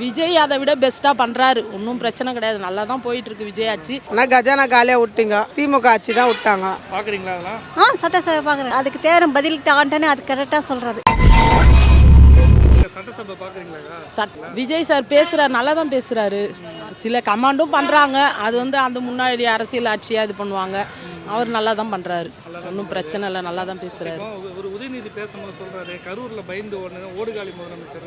விஜய் அதை விட பெஸ்ட்டாக பண்ணுறாரு, ஒன்றும் பிரச்சனை கிடையாது, நல்லா தான் போயிட்டுருக்கு விஜய் ஆட்சி. ஆனால் கஜானா காலியாக விட்டீங்க, திமுக ஆட்சி தான் விட்டாங்க. பார்க்குறீங்களா அதெல்லாம்? சட்டசபை பார்க்குறேன், அதுக்கு தேவை பதில் ஆண்டனே அது கரெக்டாக சொல்கிறாரு. சட்டசபை பார்க்குறீங்களா? விஜய் சார் பேசுகிறார், நல்லா தான் பேசுகிறாரு. சில கமாண்டும் பண்ணுறாங்க, அது அந்த முன்னாடி அரசியல் ஆட்சியாக இது பண்ணுவாங்க. அவர் நல்லா தான் பண்ணுறாரு, ஒன்றும் பிரச்சனை இல்லை, நல்லா தான் பேசுகிறாரு. ஒரு உதயநிதி பேசும்போது சொல்கிறாரு கரூரில் பயந்து ஓடுகாலி முதலமைச்சர்.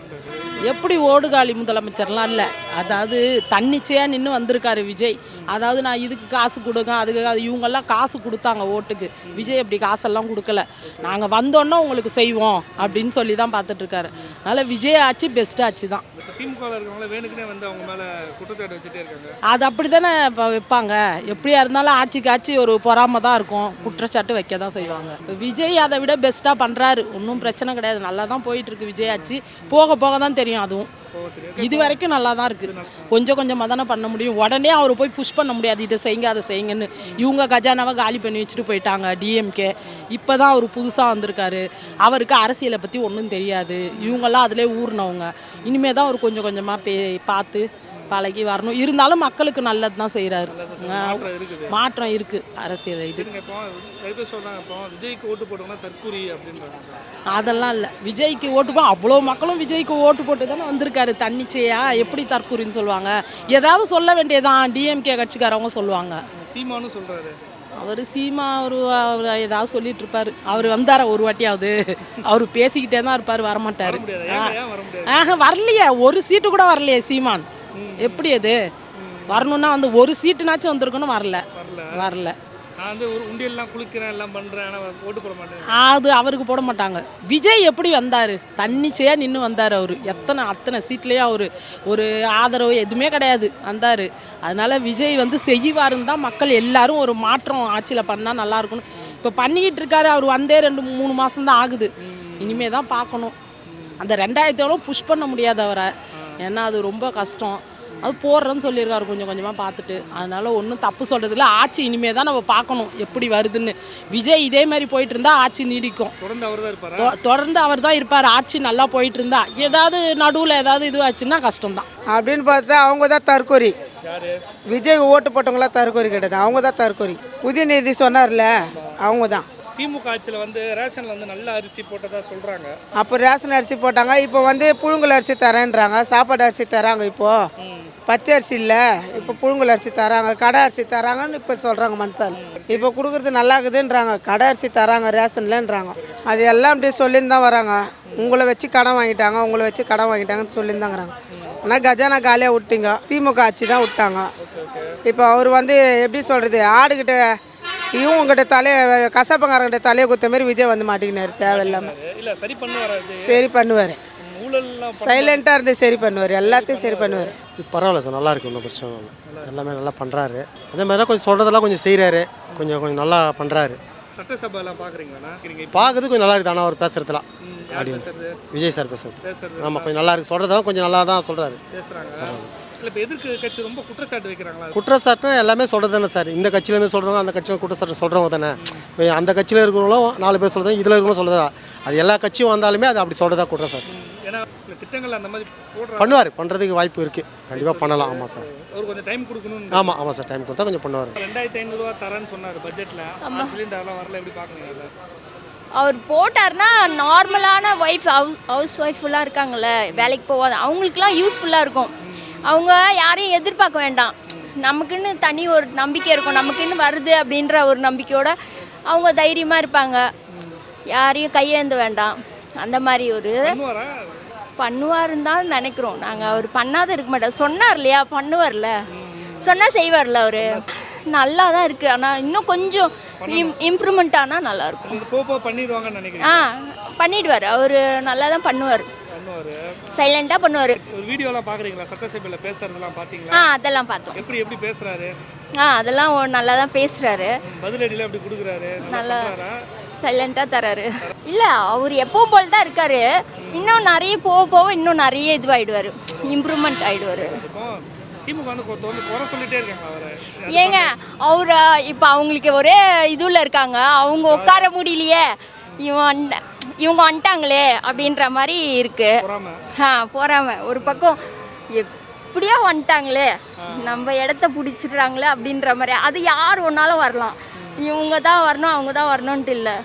எப்படி ஓடுகாலி முதலமைச்சர்லாம் இல்லை, அதாவது தன்னிச்சையாக நின்று வந்திருக்காரு விஜய். அதாவது நான் இதுக்கு காசு கொடுங்க, அதுக்கு இவங்கெல்லாம் காசு கொடுத்தாங்க ஓட்டுக்கு, விஜய் அப்படி காசெல்லாம் கொடுக்கல. நாங்கள் வந்தோன்னா உங்களுக்கு செய்வோம் அப்படின்னு சொல்லி தான் பார்த்துட்ருக்காரு. அதனால் விஜய் ஆட்சி பெஸ்ட் ஆட்சி தான். திமுக இருக்கவங்கள வேணுக்குனே அவங்க மேலே குற்றச்சாட்டு வச்சுட்டே இருக்காங்க. அது அப்படி தானே இப்போ வைப்பாங்க, எப்படியா இருந்தாலும் ஆட்சிக்கு ஆட்சி ஒரு பொறாமை தான் இருக்கும், குற்றச்சாட்டு வைக்க தான் செய்வாங்க. இப்போ விஜய் அதை விட பெஸ்ட்டாக பண்ணுறாரு, ஒன்றும் பிரச்சனை கிடையாது, நல்லா தான் போயிட்டுருக்கு விஜய் ஆட்சி. போக போக தான் தெரியும், அதுவும் இது வரைக்கும் நல்லா தான் இருக்குது. கொஞ்சம் கொஞ்சமாக தானே பண்ண முடியும், உடனே அவர் போய் புஷ் பண்ண முடியாது, இதை செய்யுங்க அதை செய்யுங்கன்னு. இவங்க கஜானாவை காலி பண்ணி வச்சுட்டு போயிட்டாங்க டிஎம்கே. இப்போ தான் அவர் புதுசாக வந்திருக்காரு, அவருக்கு அரசியலை பற்றி ஒன்றும் தெரியாது. இவங்கெல்லாம் அதிலே ஊர்னவங்க. இனிமேல் தான் அவர் கொஞ்சம் கொஞ்சமாக பார்த்து பழகி வரணும். இருந்தாலும் மக்களுக்கு நல்லது தான் செய்கிறாரு, மாற்றம் இருக்குது அரசியல். இது விஜய்க்கு ஓட்டு போட்டோம்னா தற்கூரி அப்படின்றாங்க. அதெல்லாம் இல்லை, விஜய்க்கு ஓட்டு அவ்வளோ மக்களும் விஜய்க்கு ஓட்டு போட்டு தானே வந்திருக்காரு தன்னிச்சையா, எப்படி தற்கூரின்னு சொல்லுவாங்க? ஏதாவது சொல்ல வேண்டியதான், டிஎம்கே கட்சிக்காரவங்க சொல்லுவாங்க. சீமானு சொல்கிறாரு, அவர் சீமா அவர் ஏதாவது சொல்லிட்டு இருப்பார். அவர் வந்தார ஒரு வாட்டியாவது, அவர் பேசிக்கிட்டே தான் இருப்பார், வரமாட்டார். வரலையே, ஒரு சீட்டு கூட வரலையே சீமான். எப்படி அது வரணும்னா ஒரு சீட்டுனாச்சும் வந்திருக்கணும், வரல. அது அவருக்கு போட மாட்டாங்க. விஜய் எப்படி வந்தார், தன்னிச்சையாக நின்று வந்தார். அவர் அத்தனை சீட்லேயும் அவர் ஒரு ஆதரவு எதுவுமே கிடையாது வந்தார். அதனால் விஜய் செய்வாருன்னு தான் மக்கள் எல்லாரும் ஒரு மாற்றம் ஆட்சியில் பண்ணால் நல்லா இருக்கணும். இப்போ பண்ணிக்கிட்டு இருக்காரு, அவர் வந்தே 2-3 மாதம் தான் ஆகுது. இனிமே தான் பார்க்கணும். அந்த 2000 புஷ் பண்ண முடியாது அவரை, ஏன்னா அது ரொம்ப கஷ்டம். அது போடுறேன்னு சொல்லியிருக்காரு கொஞ்சம் கொஞ்சமாக பார்த்துட்டு. அதனால் ஒன்றும் தப்பு சொல்கிறதில்ல. ஆட்சி இனிமேல் தான் நம்ம பார்க்கணும் எப்படி வருதுன்னு. விஜய் இதே மாதிரி போயிட்டு இருந்தால் ஆட்சி நீடிக்கும், தொடர்ந்து அவர் தான் இருப்பார். ஆட்சி நல்லா போயிட்டு இருந்தா, ஏதாவது நடுவில் ஏதாவது இதுவாச்சுன்னா கஷ்டம்தான். அப்படின்னு பார்த்தா அவங்க தான் தற்கொலை. விஜய் ஓட்டு போட்டவங்களாம் தற்கொலை கிடையாது, அவங்க தான் தற்கொலை. உதயநிதி சொன்னார்ல, அவங்க தான். திமுக ஆட்சியில் ரேஷனில் நல்ல அரிசி போட்டதாக சொல்கிறாங்க. அப்போ ரேஷன் அரிசி போட்டாங்க, இப்போ புழுங்கல் அரிசி தரேன்றாங்க, சாப்பாடு அரிசி தராங்க. இப்போது பச்சை அரிசி இல்லை, இப்போ புழுங்கல் அரிசி தராங்க, கடை அரிசி தராங்கன்னு இப்போ சொல்கிறாங்க. மனுஷால் இப்போ கொடுக்குறது நல்லா இருக்குதுன்றாங்க, கடை அரிசி தராங்க ரேஷன்லன்றாங்க. அது எல்லாம் அப்படியே சொல்லின்னு தான் வராங்க. உங்களை வச்சு கடன் வாங்கிட்டாங்கன்னு சொல்லியிருந்தாங்கிறாங்க. ஆனால் கஜானா காலியாக விட்டீங்க, திமுக ஆட்சி தான் விட்டாங்க. இப்போ அவர் எப்படி சொல்கிறது, ஆடுகிட்ட இவங்ககிட்ட கசப்பங்காரங்கிட்ட தலையை குத்த மாதிரி விஜய் மாட்டிக்கினார் தேவையில்லாமல். சரி பண்ணுவார், சைலண்டாக இருந்து சரி பண்ணுவார், எல்லாத்தையும் சரி பண்ணுவார். பரவாயில்ல சார், நல்லா இருக்கு, ஒன்றும் பிரச்சனை இல்லை, எல்லாமே நல்லா பண்ணுறாரு. அதே மாதிரி கொஞ்சம் சொல்கிறதெல்லாம் கொஞ்சம் செய்கிறாரு, கொஞ்சம் நல்லா பண்ணுறாரு. சட்டசபையெல்லாம் பார்க்குறீங்களா? பார்க்குறது கொஞ்சம் நல்லா இருக்குது. ஆனால் அவர் பேசுகிறதுலாம் விஜய் சார் பேசுறது ஆமாம், கொஞ்சம் நல்லா இருக்குது. சொல்கிறதெல்லாம் கொஞ்சம் நல்லா தான் சொல்கிறாரு. ரொம்ப குற்றச்சாட்டு வைக்கிறாங்களா? குற்றச்சாட்டுனா எல்லாமே சொல்கிறது தானே சார். இந்த கட்சியிலேருந்து சொல்கிறவங்க அந்த கட்சியில் குற்றச்சாட்டு சொல்கிறவங்க தானே. இப்போ அந்த கட்சியில் இருக்கிறவங்களும் 4 பேர் சொல்கிறது, இதில் இருக்கிறவங்களும் சொல்கிறதா. அது எல்லா கட்சியும் வந்தாலுமே அது அப்படி சொல்கிறதா குற்றச்சாட்டு. திட்டங்கள் அந்த மாதிரி பண்ணுறதுக்கு வாய்ப்பு இருக்குது, கண்டிப்பாக பண்ணலாம். ஆமாம் சார், ஒரு கொஞ்சம் டைம் கொடுக்கணும். ஆமாம் சார், டைம் கொடுத்தா கொஞ்சம் பண்ணுவார். 2500 தரேன்னு சொன்னார் பட்ஜெட்டில், சிலிண்டர்லாம் வரல, எப்படி பார்க்குறீங்க? அவர் போட்டார்னா நார்மலான ஹவுஸ் ஒய்ஃபுல்லாக இருக்காங்கள்ல, வேலைக்கு போகாத அவங்களுக்குலாம் யூஸ்ஃபுல்லாக இருக்கும். அவங்க யாரையும் எதிர்பார்க்க வேண்டாம், நமக்குன்னு தனி ஒரு நம்பிக்கை இருக்கும், நமக்குன்னு வருது அப்படின்ற ஒரு நம்பிக்கையோடு அவங்க தைரியமாக இருப்பாங்க, யாரையும் கையேந்த வேண்டாம். அந்த மாதிரி ஒரு பண்ணுவாருன்னு தான் நினைக்கிறோம் நாங்கள். அவர் பண்ணாத இருக்க மாட்டார், சொன்னார் இல்லையா, பண்ணுவார்ல, சொன்னால் செய்வார்ல. அவர் நல்லா தான் இருக்குது, ஆனால் இன்னும் கொஞ்சம் இம்ப்ரூவ்மெண்ட் ஆனால் நல்லாயிருக்கும். பண்ணிடுவார், அவர் நல்லா தான் பண்ணுவார், சைலண்டாக பண்ணுவார். வீடியோலாம் பார்க்குறீங்களா? சட்டசபையில் பேசுறதெல்லாம் பார்த்தீங்களா? அதெல்லாம் பார்த்தோம். எப்படி பேசுகிறாரு? அதெல்லாம் நல்லா தான் பேசுகிறாரு, பதிலடியில் எப்படி கொடுக்குறாரு, நல்லா சைலண்டாக தராரு. இல்லை, அவர் எப்போ போல் தான் இருக்கார், இன்னும் நிறைய போக இன்னும் நிறைய இதுவாகிடுவார், இம்ப்ரூவ்மெண்ட் ஆகிடுவார். ஏங்க அவர் இப்போ அவங்களுக்கு ஒரே இதுல இருக்காங்க, அவங்க உட்கார முடியலையே, இவங்க வந்துட்டாங்களே அப்படின்ற மாதிரி இருக்கு. போறாம ஒரு பக்கம் எப்படியோ வந்துட்டாங்களே, நம்ம இடத்த பிடிச்சிடுறாங்களே அப்படின்ற மாதிரி. அது யார் ஒன்றாலும் வரலாம், இவங்க தான் வரணும் அவங்க தான் வரணுன்ட்டு இல்லை.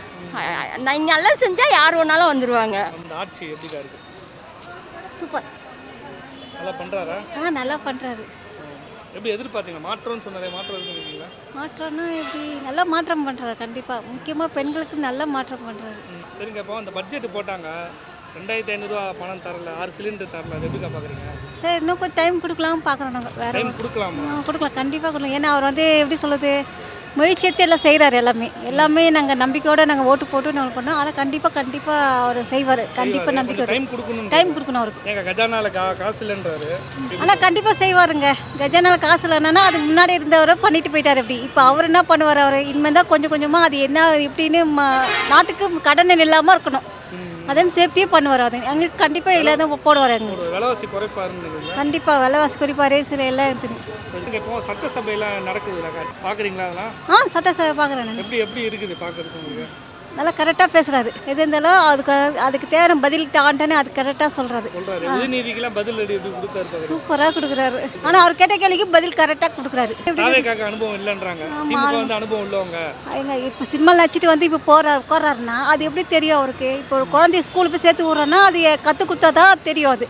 நான் நல்லா செஞ்சால் யார் ஒன்றாலும் வந்துடுவாங்க. அந்த ஆட்சி எப்படிக்கா இருக்கு? சூப்பர். நல்லா பண்ணுறாரா? நல்லா பண்ணுறாரு. எப்படி எதிர்பார்த்தீங்க? மாற்றம்னு சொன்னாலே மாற்றம் இருக்குங்களா? மாற்றம்னா எப்படி? நல்லா மாற்றம் பண்ணுறாரு கண்டிப்பாக. முக்கியமாக பெண்களுக்கு நல்ல மாற்றம் பண்ணுறாரு. சரிங்க, இப்போ அந்த பட்ஜெட் போட்டாங்க, 2500 பணம் தரல, 6 சிலிண்டர் தரல, அது எப்படிக்கா பார்க்குறீங்க? சரி, இன்னும் கொஞ்சம் டைம் கொடுக்கலாம் பார்க்குறோம் நாங்கள். வேறு டைம் கொடுக்கலாமா? கொடுக்கலாம், கண்டிப்பாக கொடுக்கலாம். ஏன்னா அவர் வந்து எப்படி சொல்லுது, முயற்சி எடுத்து எல்லாம் செய்கிறாரு. எல்லாமே நாங்கள் நம்பிக்கையோடு நாங்கள் ஓட்டு போட்டு நாங்கள் பண்ணோம். ஆனால் கண்டிப்பாக அவர் செய்வார். கண்டிப்பாக நம்பிக்கை டைம் கொடுக்கணும். டைம் கொடுக்கணும் அவருக்கு. எங்கள் கஜானால காசு இல்லைன்றாரு. ஆனால் கண்டிப்பாக செய்வாருங்க. கஜானால காசு இல்லைன்னா அதுக்கு முன்னாடி இருந்தவரை பண்ணிட்டு போயிட்டார். எப்படி இப்போ அவர் என்ன பண்ணுவார்? அவர் இனிமேல் தான் கொஞ்சம் கொஞ்சமாக அது என்ன எப்படின்னு நாட்டுக்கு கடன் இல்லாமல் இருக்கணும், அதே சேஃப்டியே பண்ணுவார். அது எங்களுக்கு கண்டிப்பாக இல்லாத போடுவார். எங்களுக்கு விலைவாசி குறைப்பாருன்னு கண்டிப்பாக விலைவாசி குறைப்பார். ரேஸில் எல்லாம் எடுத்துன்னு இப்போ சட்டசபையெல்லாம் நடக்குதுல, பார்க்குறீங்களா அதெல்லாம்? சட்டசபை பார்க்குறேன். எப்படி இருக்குது பார்க்குறதுக்கு உங்களுக்கு? நல்லா கரெக்டாக பேசுகிறாரு. எது இருந்தாலும் அதுக்கு தேவையான பதில் ஆண்டனே அது கரெக்டாக சொல்கிறாரு. உதயநிதிக்கெல்லாம் பதில் எப்படி கொடுத்தாரு? சூப்பராக கொடுக்குறாரு. ஆனால் அவர் கேட்ட கேள்விக்கு பதில் கரெக்டாக கொடுக்குறாரு. தாவேக்காக அனுபவம் இல்லைன்றாங்க, திமுக வந்து அனுபவம் உள்ளவங்க. இப்போ சினிமாவில் நடிச்சிட்டு வந்து இப்போ உட்காராருன்னா அது எப்படி தெரியும் அவருக்கு? இப்போ ஒரு குழந்தைய ஸ்கூலுக்கு போய் சேர்த்து விட்றோன்னா அது கற்றுக் கொடுத்தா தான் தெரியும். அது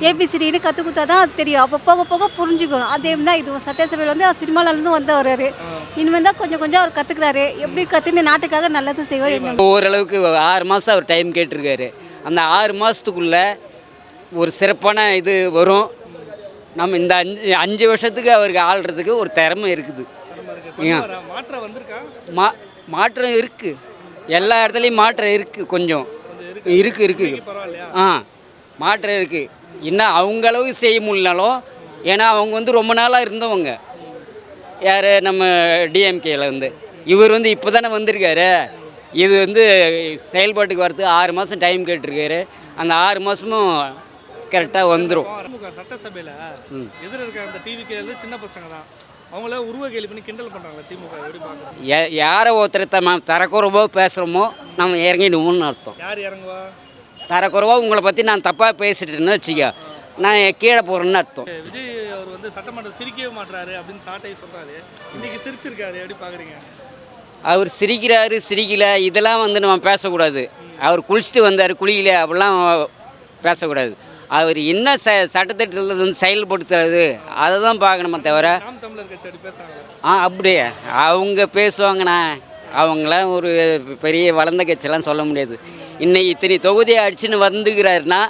ஏபிசிடின்னு கற்றுக் கொடுத்தா தான் அது தெரியும். அப்போ போக போக புரிஞ்சுக்கணும். அதே தான் இது சட்டசபையில் வந்து சினிமாவிலேருந்து வந்தவர். இனிமேல் தான் கொஞ்சம் கொஞ்சம் அவர் கற்றுக்குறாரு. எப்படி கற்றுன்னு நாட்டுக்காக நல்லது செய்வார். ஓரளவுக்கு 6 மாதம் அவர் டைம் கேட்டிருக்காரு. அந்த 6 மாதத்துக்குள்ளே ஒரு சிறப்பான இது வரும். நம்ம இந்த 5 வருஷத்துக்கு அவருக்கு ஆள்றதுக்கு ஒரு திறமை இருக்குது. மாற்றம் வந்திருக்கா? மாற்றம் இருக்குது, எல்லா இடத்துலையும் மாற்றம் இருக்குது. கொஞ்சம் இருக்குது. மாற்றம் இருக்குது. இன்னும் அவங்க அளவுக்கு செய்ய முடியலனாலும், ஏன்னா அவங்க வந்து ரொம்ப நாளாக இருந்தவங்க. யார்? நம்ம டிஎம்கேயில் வந்து இவர் வந்து இப்போ தானே வந்திருக்காரு. இது வந்து செயல்பாட்டுக்கு வரதுக்கு 6 மாதம் டைம் கேட்டிருக்காரு. அந்த 6 மாதமும் கரெக்டாக வந்துடும். சட்டசபையில் எதிர இருக்க அந்த டிவிக்கு சின்ன பசங்க தான், அவங்கள உருவ கேள்வி பண்ணி கிண்டல் பண்ணுறாங்க. திமுக எப்படி பார்க்குறோம்? யாரை ஒருத்தர் தரக்குறைவோ பேசுகிறோமோ நம்ம இறங்கிடுவோம்னு அர்த்தம். யார் இறங்குவா? தரக்குறைவோ உங்களை பற்றி நான் தப்பாக பேசிட்டேன்னு வச்சுக்க, நான் கீழே போகிறேன்னு அர்த்தம். விஜய் அவர் வந்து சட்டமன்றம் சிரிக்கவே மாட்டாரு அப்படின்னு சாட்டை சொல்கிறாரு. இன்றைக்கி சிரிச்சிருக்காரு, எப்படி பார்க்குறீங்க? அவர் சிரிக்கிறாரு சிரிக்கலை இதெல்லாம் வந்து நம்ம பேசக்கூடாது. அவர் குளிச்சுட்டு வந்தார், குளிக்கல அப்படிலாம் பேசக்கூடாது. அவர் என்ன சட்டத்திட்டத்தில் வந்து செயல்படுத்துறது அதை தான் பார்க்கணுமே தவிர. அப்படியே அவங்க பேசுவாங்கண்ணா, அவங்களாம் ஒரு பெரிய வளர்ந்த கட்சியெல்லாம் சொல்ல முடியாது. இன்னைக்கு இத்தனை தொகுதியை அடிச்சுன்னு வந்துக்கிறாருன்னா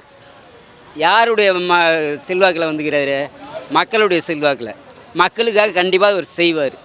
யாருடைய செல்வாக்கில் வந்துக்கிறாரு? மக்களுடைய செல்வாக்கில். மக்களுக்காக கண்டிப்பாக அவர் செய்வார்.